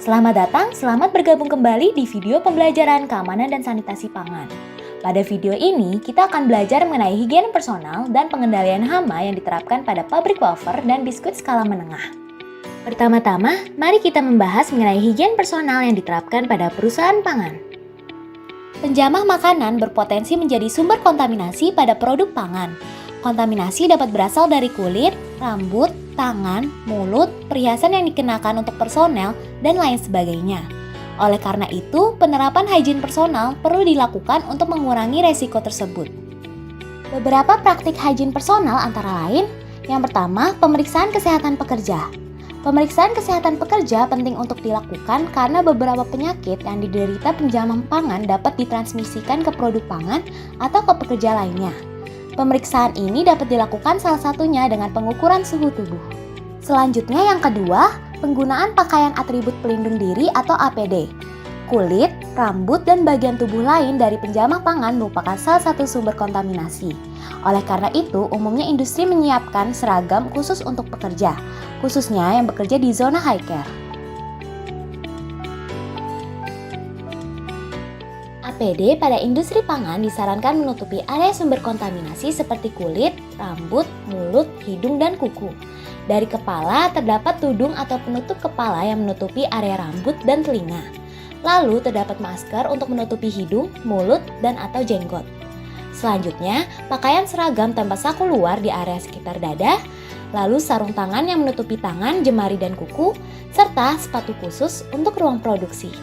Selamat datang, selamat bergabung kembali di video pembelajaran keamanan dan sanitasi pangan. Pada video ini, kita akan belajar mengenai higiene personal dan pengendalian hama yang diterapkan pada pabrik wafer dan biskuit skala menengah. Pertama-tama, mari kita membahas mengenai higiene personal yang diterapkan pada perusahaan pangan. Penjamah makanan berpotensi menjadi sumber kontaminasi pada produk pangan. Kontaminasi dapat berasal dari kulit, rambut, tangan, mulut, perhiasan yang dikenakan untuk personel, dan lain sebagainya. Oleh karena itu, penerapan hygiene personal perlu dilakukan untuk mengurangi resiko tersebut. Beberapa praktik hygiene personal antara lain, yang pertama, pemeriksaan kesehatan pekerja. Pemeriksaan kesehatan pekerja penting untuk dilakukan karena beberapa penyakit yang diderita penjamah pangan dapat ditransmisikan ke produk pangan atau ke pekerja lainnya. Pemeriksaan ini dapat dilakukan salah satunya dengan pengukuran suhu tubuh. Selanjutnya yang kedua, penggunaan pakaian atribut pelindung diri atau APD. Kulit, rambut, dan bagian tubuh lain dari penjamah pangan merupakan salah satu sumber kontaminasi. Oleh karena itu, umumnya industri menyiapkan seragam khusus untuk pekerja, khususnya yang bekerja di zona high care. APD pada industri pangan disarankan menutupi area sumber kontaminasi seperti kulit, rambut, mulut, hidung, dan kuku. Dari kepala terdapat tudung atau penutup kepala yang menutupi area rambut dan telinga. Lalu terdapat masker untuk menutupi hidung, mulut, dan atau jenggot. Selanjutnya, pakaian seragam tanpa saku luar di area sekitar dada, lalu sarung tangan yang menutupi tangan, jemari, dan kuku, serta sepatu khusus untuk ruang produksi.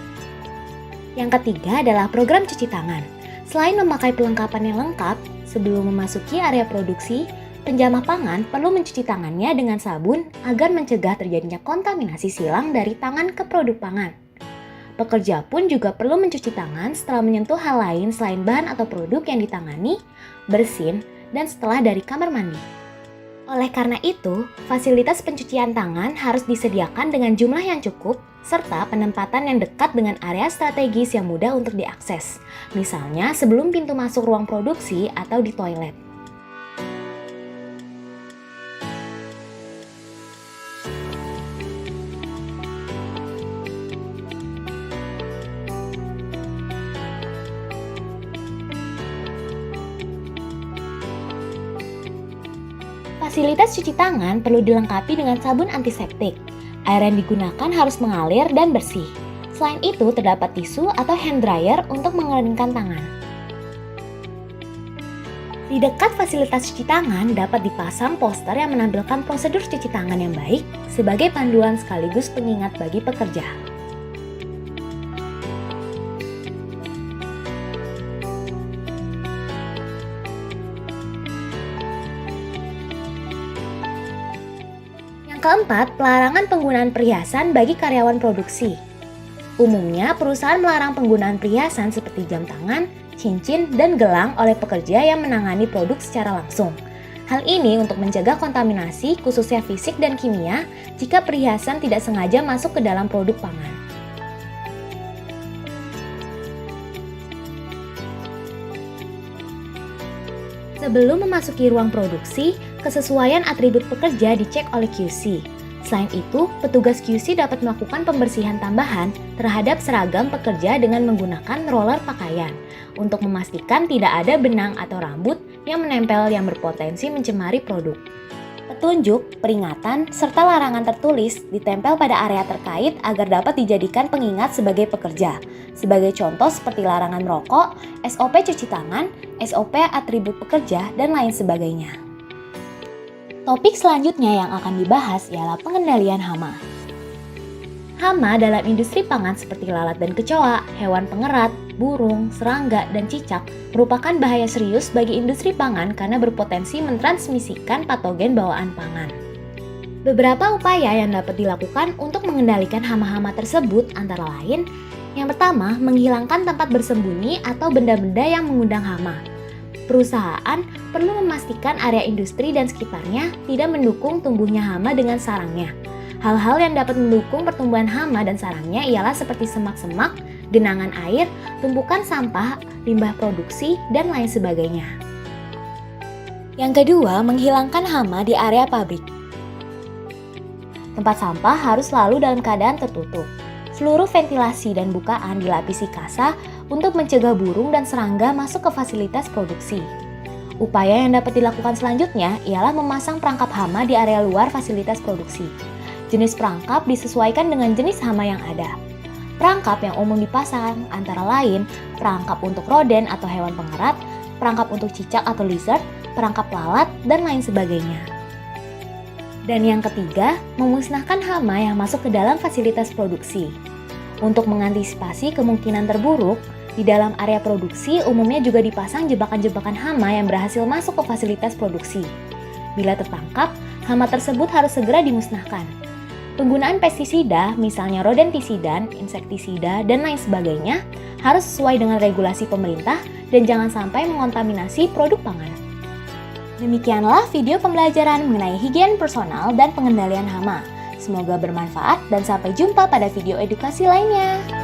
Yang ketiga adalah program cuci tangan. Selain memakai perlengkapan yang lengkap, sebelum memasuki area produksi, penjamah pangan perlu mencuci tangannya dengan sabun agar mencegah terjadinya kontaminasi silang dari tangan ke produk pangan. Pekerja pun juga perlu mencuci tangan setelah menyentuh hal lain selain bahan atau produk yang ditangani, bersin, dan setelah dari kamar mandi. Oleh karena itu, fasilitas pencucian tangan harus disediakan dengan jumlah yang cukup, serta penempatan yang dekat dengan area strategis yang mudah untuk diakses, misalnya sebelum pintu masuk ruang produksi atau di toilet. Fasilitas cuci tangan perlu dilengkapi dengan sabun antiseptik. Air yang digunakan harus mengalir dan bersih. Selain itu, terdapat tisu atau hand dryer untuk mengeringkan tangan. Di dekat fasilitas cuci tangan dapat dipasang poster yang menampilkan prosedur cuci tangan yang baik sebagai panduan sekaligus pengingat bagi pekerja. Keempat, pelarangan penggunaan perhiasan bagi karyawan produksi. Umumnya, perusahaan melarang penggunaan perhiasan seperti jam tangan, cincin, dan gelang oleh pekerja yang menangani produk secara langsung. Hal ini untuk mencegah kontaminasi, khususnya fisik dan kimia, jika perhiasan tidak sengaja masuk ke dalam produk pangan. Sebelum memasuki ruang produksi, kesesuaian atribut pekerja dicek oleh QC. Selain itu, petugas QC dapat melakukan pembersihan tambahan terhadap seragam pekerja dengan menggunakan roller pakaian untuk memastikan tidak ada benang atau rambut yang menempel yang berpotensi mencemari produk. Petunjuk, peringatan, serta larangan tertulis ditempel pada area terkait agar dapat dijadikan pengingat sebagai pekerja. Sebagai contoh seperti larangan merokok, SOP cuci tangan, SOP atribut pekerja, dan lain sebagainya. Topik selanjutnya yang akan dibahas ialah pengendalian hama. Hama dalam industri pangan seperti lalat dan kecoa, hewan pengerat, burung, serangga, dan cicak merupakan bahaya serius bagi industri pangan karena berpotensi mentransmisikan patogen bawaan pangan. Beberapa upaya yang dapat dilakukan untuk mengendalikan hama-hama tersebut antara lain, yang pertama, menghilangkan tempat bersembunyi atau benda-benda yang mengundang hama. Perusahaan perlu memastikan area industri dan sekitarnya tidak mendukung tumbuhnya hama dengan sarangnya. Hal-hal yang dapat mendukung pertumbuhan hama dan sarangnya ialah seperti semak-semak, genangan air, tumpukan sampah, limbah produksi, dan lain sebagainya. Yang kedua, menghilangkan hama di area pabrik. Tempat sampah harus selalu dalam keadaan tertutup. Seluruh ventilasi dan bukaan dilapisi kasa untuk mencegah burung dan serangga masuk ke fasilitas produksi. Upaya yang dapat dilakukan selanjutnya ialah memasang perangkap hama di area luar fasilitas produksi. Jenis perangkap disesuaikan dengan jenis hama yang ada. Perangkap yang umum dipasang antara lain perangkap untuk roden atau hewan pengerat, perangkap untuk cicak atau lizard, perangkap lalat, dan lain sebagainya. Dan yang ketiga, memusnahkan hama yang masuk ke dalam fasilitas produksi. Untuk mengantisipasi kemungkinan terburuk, di dalam area produksi umumnya juga dipasang jebakan-jebakan hama yang berhasil masuk ke fasilitas produksi. Bila tertangkap, hama tersebut harus segera dimusnahkan. Penggunaan pestisida, misalnya rodentisidan, insektisida, dan lain sebagainya, harus sesuai dengan regulasi pemerintah dan jangan sampai mengontaminasi produk pangan. Demikianlah video pembelajaran mengenai higien personal dan pengendalian hama. Semoga bermanfaat dan sampai jumpa pada video edukasi lainnya.